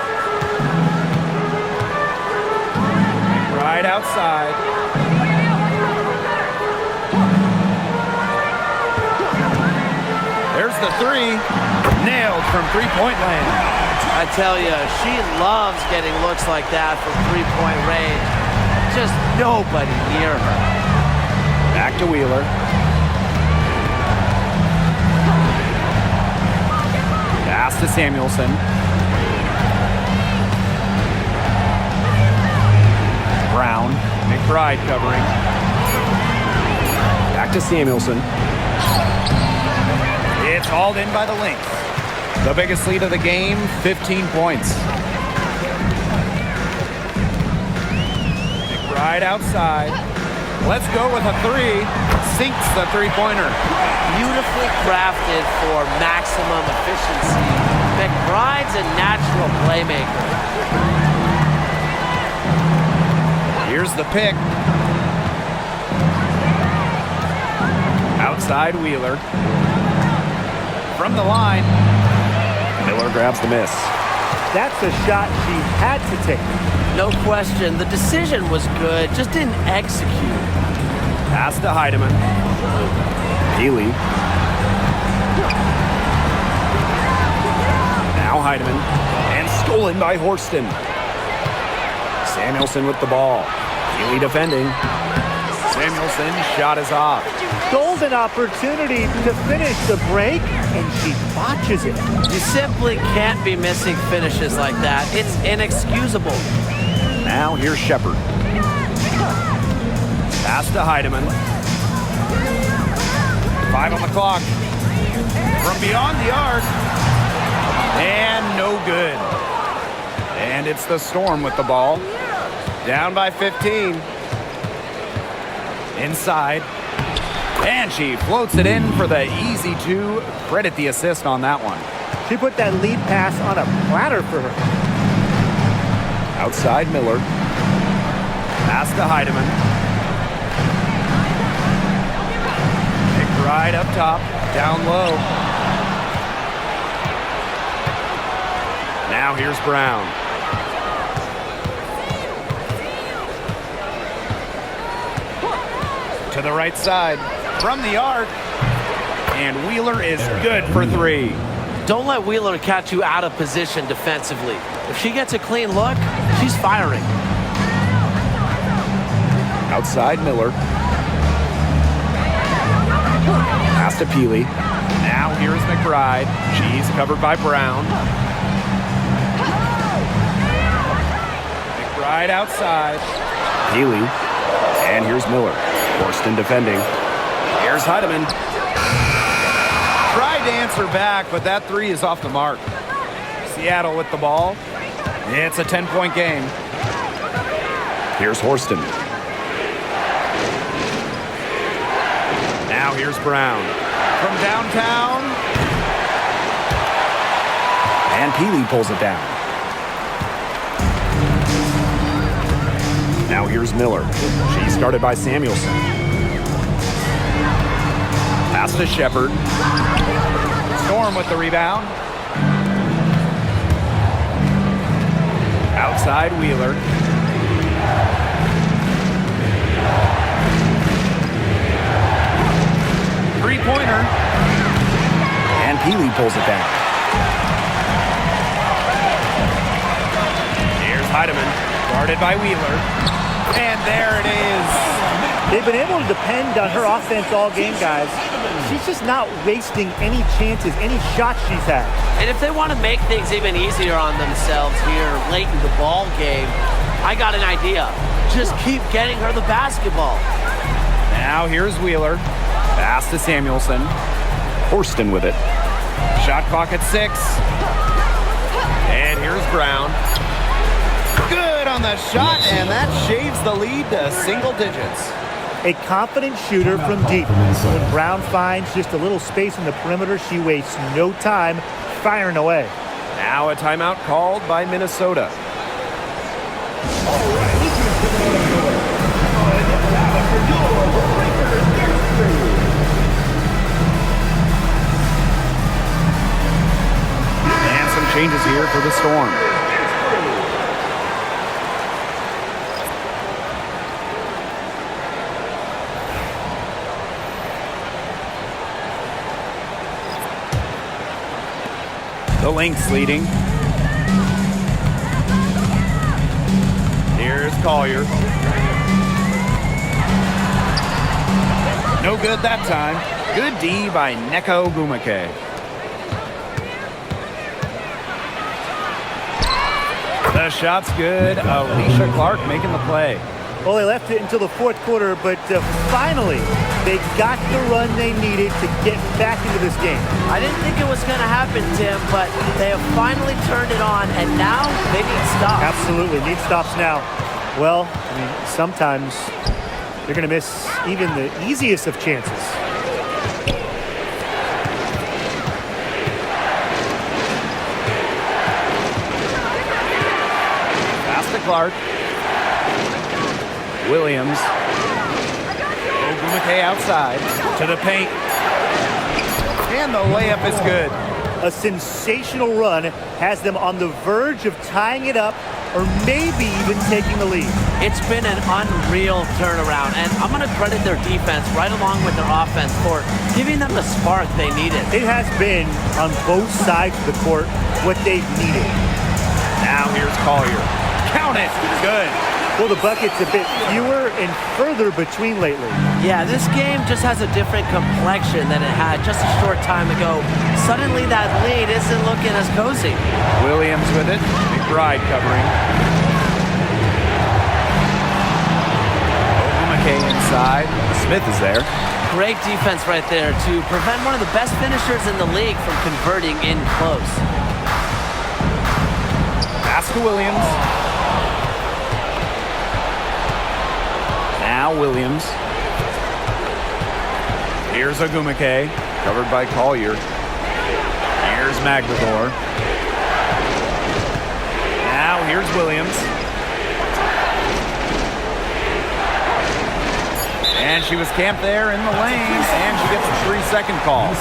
Right outside. There's the three. Nailed from three-point land. I tell you, she loves getting looks like that from three-point range. Just nobody near her. Back to Wheeler. Pass to Samuelson. Brown. McBride covering. Back to Samuelson. It's hauled in by the Lynx. The biggest lead of the game, 15 points. McBride outside. Let's go with a three. Sinks the three-pointer. Beautifully crafted for maximum efficiency. McBride's a natural playmaker. Here's the pick. Outside Wheeler. From the line. Miller grabs the miss. That's a shot she had to take. No question, the decision was good, just didn't execute. Pass to Heidemann. Healy. Now Heidemann. And stolen by Horston. Samuelson with the ball. Healy defending. Samuelson shot is off. Golden opportunity to finish the break, and she botches it. You simply can't be missing finishes like that. It's inexcusable. Now here's Shepard. Pass to Heidemann. 5 on the clock. From beyond the arc. And no good. And it's the Storm with the ball. Down by 15. Inside. And she floats it in for the easy two. Credit the assist on that one. She put that lead pass on a platter for her. Outside Miller. Pass to Heidemann. McBride up top. Down low. Now here's Brown. To the right side. From the arc. And Wheeler is good for three. Don't let Wheeler catch you out of position defensively. If she gets a clean look, she's firing. Outside Miller. Pass to Peely. Now here's McBride. She's covered by Brown. McBride outside. Healy. And here's Miller. Horston defending. Here's Heidemann. Tried to answer back, but that three is off the mark. Seattle with the ball. It's a 10-point game. Here's Horston. Now here's Brown. From downtown. And Peely pulls it down. Now here's Miller. She's started by Samuelson. Pass to Shepard. Storm with the rebound. Outside Wheeler. Three-pointer. And Peely pulls it down. Heidemann, guarded by Wheeler. And there it is. They've been able to depend on her offense all game, guys. She's just not wasting any chances, any shots she's had. And if they want to make things even easier on themselves here late in the ball game, I got an idea. Just keep getting her the basketball. Now here's Wheeler. Pass to Samuelson. Horston with it. Shot clock at 6. And here's Brown. Good on the shot, and that shaves the lead to single digits. A confident shooter from deep. When Brown finds just a little space in the perimeter, she wastes no time firing away. Now a timeout called by Minnesota. And some changes here for the Storm. The Lynx leading. Here's Collier. No good that time. Good D by Neko Gumake. The shot's good. Alicia Clark making the play. Well, they left it until the fourth quarter, but finally, they got the run they needed to get back into this game. I didn't think it was going to happen, Tim, but they have finally turned it on, and now they need stops. Absolutely, need stops now. Well, I mean, sometimes you're going to miss even the easiest of chances. Pass to Clark. Williams. Ogumake outside to the paint. And the layup is good. A sensational run has them on the verge of tying it up or maybe even taking the lead. It's been an unreal turnaround, and I'm going to credit their defense right along with their offense for giving them the spark they needed. It has been, on both sides of the court, what they've needed. Now here's Collier. Count it. Good. Well, the bucket's a bit fewer and further between lately. Yeah, this game just has a different complexion than it had just a short time ago. Suddenly that lead isn't looking as cozy. Williams with it. McBride covering. Ogumake inside. Smith is there. Great defense right there to prevent one of the best finishers in the league from converting in close. Pass to Williams. Now Williams. Here's Ogumake, covered by Collier. Here's Magdalor. Now here's Williams. And she was camped there in the lane, and she gets a 3-second call.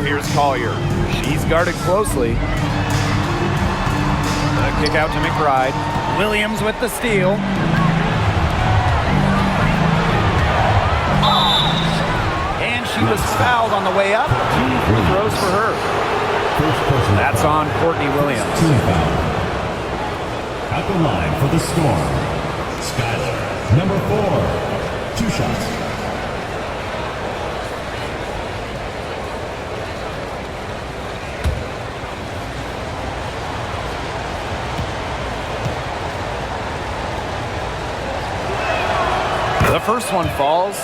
Here's Collier. She's guarded closely. The kick out to McBride. Williams with the steal. And she was fouled on the way up. 2 free throws for her. That's on Courtney Williams. Team foul. At the line for the Storm, Skylar, number 4. 2 shots. The first one falls.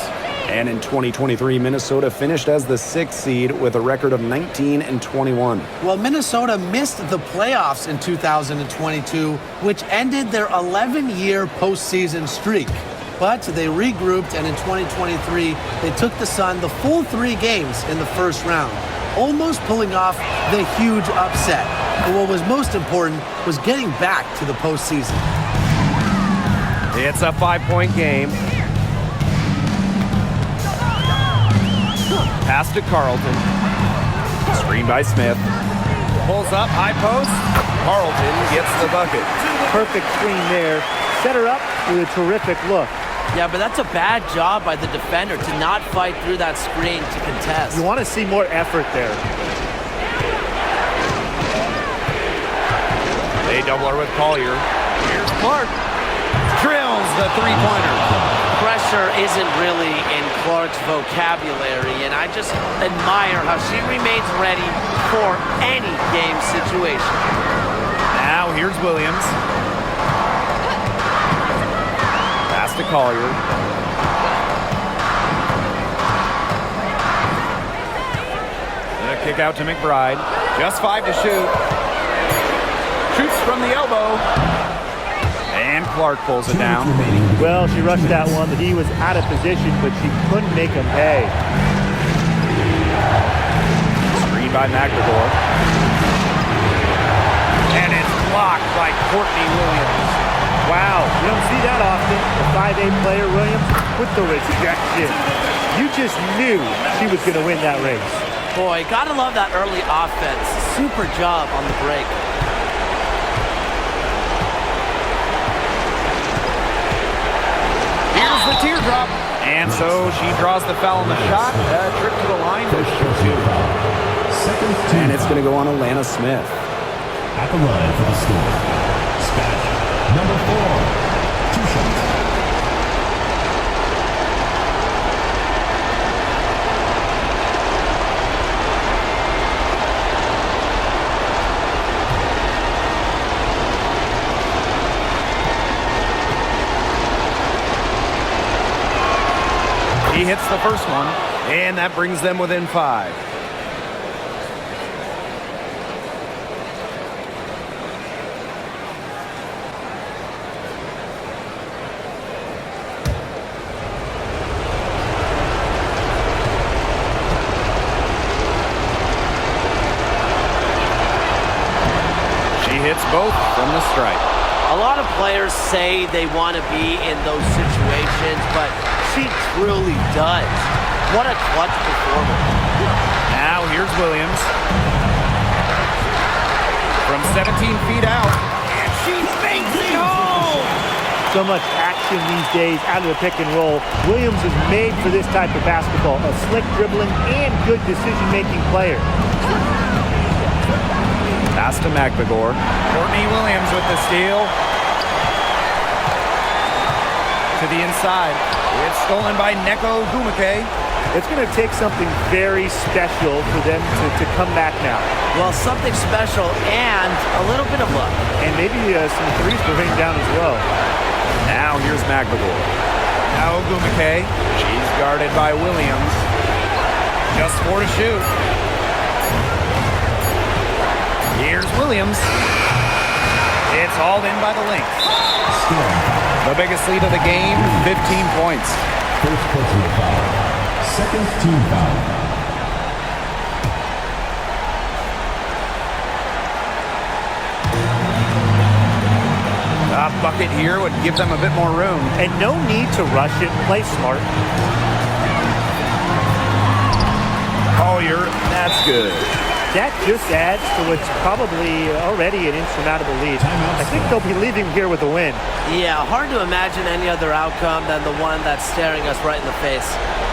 And in 2023, Minnesota finished as the 6th seed with a record of 19-21. Well, Minnesota missed the playoffs in 2022, which ended their 11-year postseason streak. But they regrouped, and in 2023, they took the Sun the full 3 games in the first round, almost pulling off the huge upset. But what was most important was getting back to the postseason. It's a 5-point game. Pass to Carlton. Screen by Smith. Pulls up, high post. Carlton gets the bucket. Perfect screen there. Set her up with a terrific look. Yeah, but that's a bad job by the defender to not fight through that screen to contest. You want to see more effort there. They double her with Collier. Here's Clark. Drills the three-pointer. Pressure isn't really in Clark's vocabulary, and I just admire how she remains ready for any game situation. Now here's Williams. Pass to Collier. And a kick out to McBride. Just 5 to shoot. Shoots from the elbow. And Clark pulls it down. Well, she rushed that one. The D was out of position, but she couldn't make him pay. Screen by McBride. And it's blocked by Courtney Williams. Wow, you don't see that often. The 5'8" player, Williams, with the rejection. You just knew she was going to win that race. Boy, gotta love that early offense. Super job on the break. Here's the teardrop. And so she draws the foul on the shot. Trip to the line to shoot 2. And it's going to go on Alana Smith. At the line for the score, Skylar, number 4, 2 shots. He hits the first one, and that brings them within 5. She hits both from the stripe. A lot of players say they want to be in those situations, but she truly does. What a clutch performance. Now here's Williams. From 17 feet out. And she makes it home! So much action these days out of the pick and roll. Williams is made for this type of basketball. A slick dribbling and good decision-making player. Pass to McBagor. Courtney Williams with the steal. To the inside. It's stolen by Neko Gumake. It's going to take something very special for them to come back now. Well, something special and a little bit of luck. And maybe some threes to rain down as well. Now here's McBagor. Now Gumake. She's guarded by Williams. Just 4 to shoot. Here's Williams. It's hauled in by the LYNX. The biggest lead of the game, 15 points. First personal foul. Second team foul. A bucket here would give them a bit more room. And no need to rush it. Play smart. Collier, that's good. That just adds to what's probably already an insurmountable lead. I think they'll be leaving here with a win. Yeah, hard to imagine any other outcome than the one that's staring us right in the face.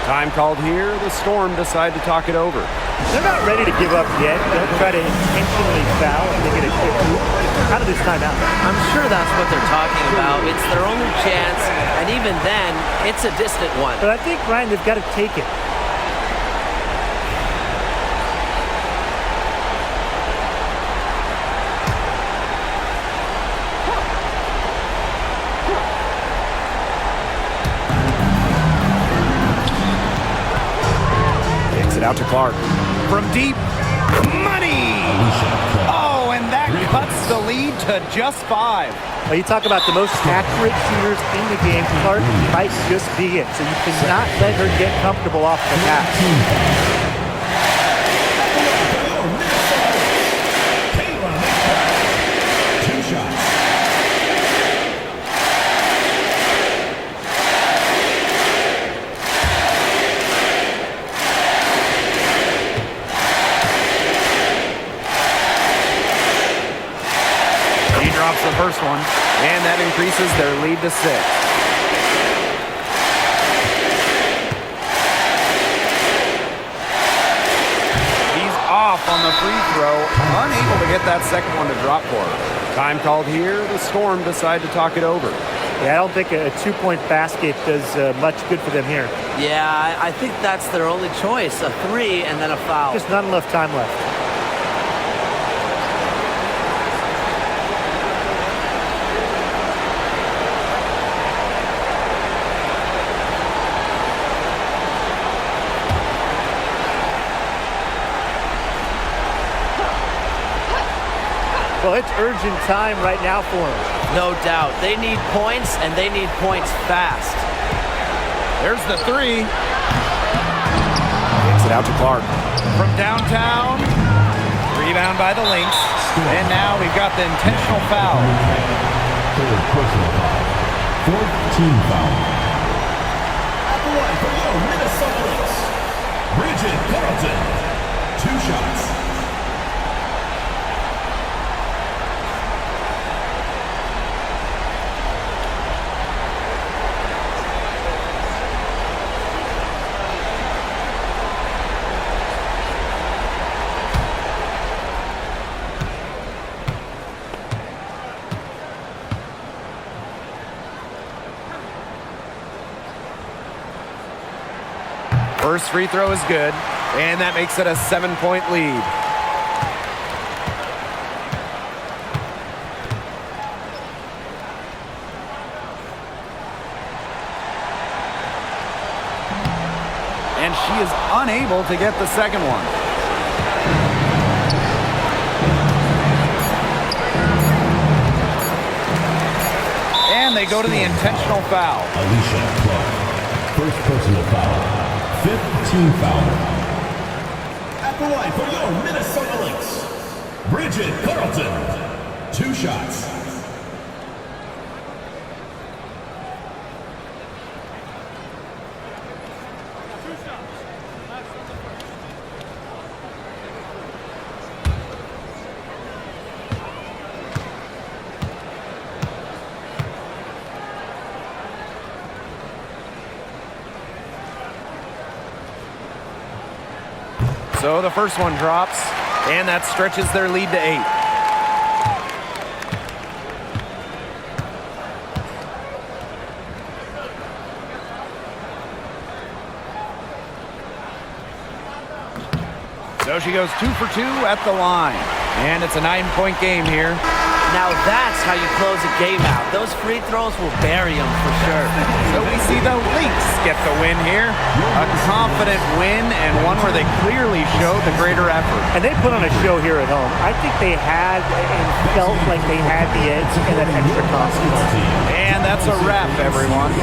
Time called here. The Storm decide to talk it over. They're not ready to give up yet. They'll try to intentionally foul if they get a quick hoop out of this timeout. I'm sure that's what they're talking about. It's their only chance, and even then, it's a distant one. But I think, Ryan, they've got to take it. Out to Clark. From deep, money! Oh, and that cuts the lead to just 5. Well, you talk about the most accurate shooters in the game. Clark might just be it. So you cannot let her get comfortable off the pass. the first one, and that increases their lead to 6. He's off on the free throw, unable to get that second one to drop for her. Time called here. The Storm decide to talk it over. Yeah, I don't think a 2-point basket does much good for them here. Yeah, I think that's their only choice, a 3 and then a foul. Just not enough time left. Well, it's urgent time right now for them. No doubt. They need points, and they need points fast. There's the 3. Kicks it out to Clark. From downtown. Rebound by the Lynx. And now we've got the intentional foul. Third personal foul. 4th team foul. At the line for your Minnesota Lynx, Bridget Carlton. 2 shots. First free throw is good, and that makes it a 7-point lead. And she is unable to get the second one. And they go to the intentional foul. Alicia Clark. First personal foul. 5th team foul. At the line for your Minnesota Lynx, Bridget Carlton. 2 shots. So the first one drops, and that stretches their lead to 8. So she goes 2 for 2 at the line, and it's a 9-point game here. Now that's how you close a game out. Those free throws will bury them for sure. So we see the Lynx get the win here. A confident win, and one where they clearly showed the greater effort. And they put on a show here at home. I think they had and felt like they had the edge and that extra confidence. And that's a wrap, everyone.